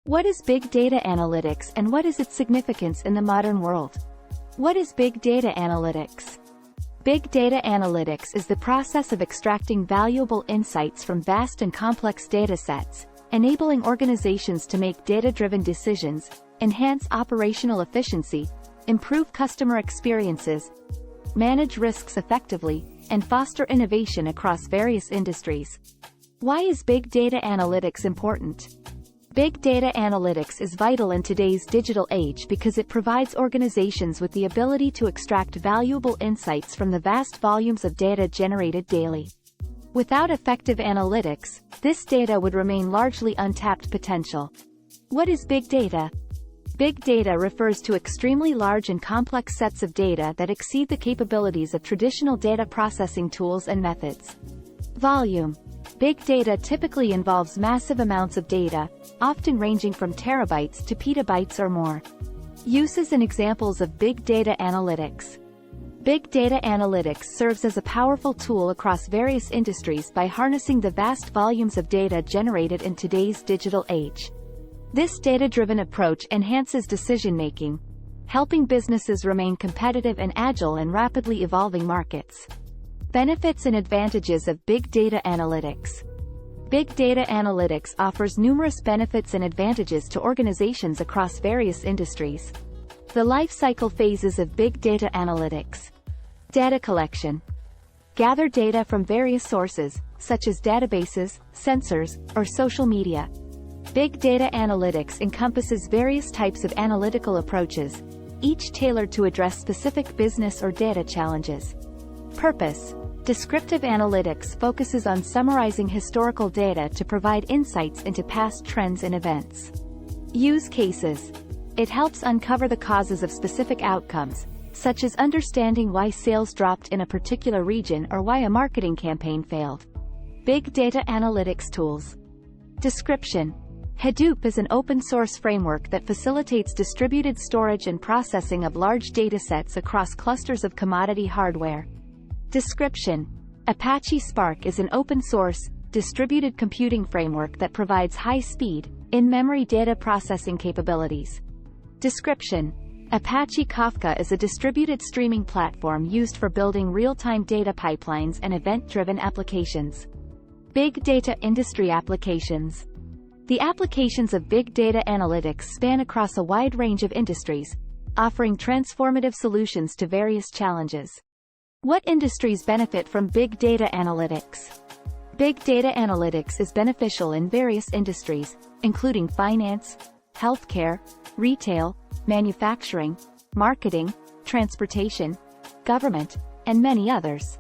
What is big data analytics and what is its significance in the modern world? What is big data analytics? Big data analytics is the process of extracting valuable insights from vast and complex datasets, enabling organizations to make data-driven decisions, enhance operational efficiency, improve customer experiences, manage risks effectively, and foster innovation across various industries. Why is big data analytics important? Big data analytics is vital in today's digital age because it provides organizations with the ability to extract valuable insights from the vast volumes of data generated daily. Without effective analytics, this data would remain largely untapped potential. What is big data? Big data refers to extremely large and complex sets of data that exceed the capabilities of traditional data processing tools and methods. Volume. Big data typically involves massive amounts of data, often ranging from terabytes to petabytes or more. Uses and examples of big data analytics. Big data analytics serves as a powerful tool across various industries by harnessing the vast volumes of data generated in today's digital age. This data-driven approach enhances decision-making, helping businesses remain competitive and agile in rapidly evolving markets. Benefits and advantages of big data analytics. Big data analytics offers numerous benefits and advantages to organizations across various industries. The life cycle phases of big data analytics. Data collection. Gather data from various sources, such as databases, sensors, or social media. Big data analytics encompasses various types of analytical approaches, each tailored to address specific business or data challenges. Purpose. Descriptive analytics focuses on summarizing historical data to provide insights into past trends and events. Use cases. It helps uncover the causes of specific outcomes, such as understanding why sales dropped in a particular region or why a marketing campaign failed. Big data analytics tools. Description. Hadoop is an open-source framework that facilitates distributed storage and processing of large datasets across clusters of commodity hardware. Description. Apache Spark is an open-source, distributed computing framework that provides high-speed, in-memory data processing capabilities. Description. Apache Kafka is a distributed streaming platform used for building real-time data pipelines and event-driven applications. Big data industry applications. The applications of big data analytics span across a wide range of industries, offering transformative solutions to various challenges. What industries benefit from big data analytics? Big data analytics is beneficial in various industries, including finance, healthcare, retail, manufacturing, marketing, transportation, government, and many others.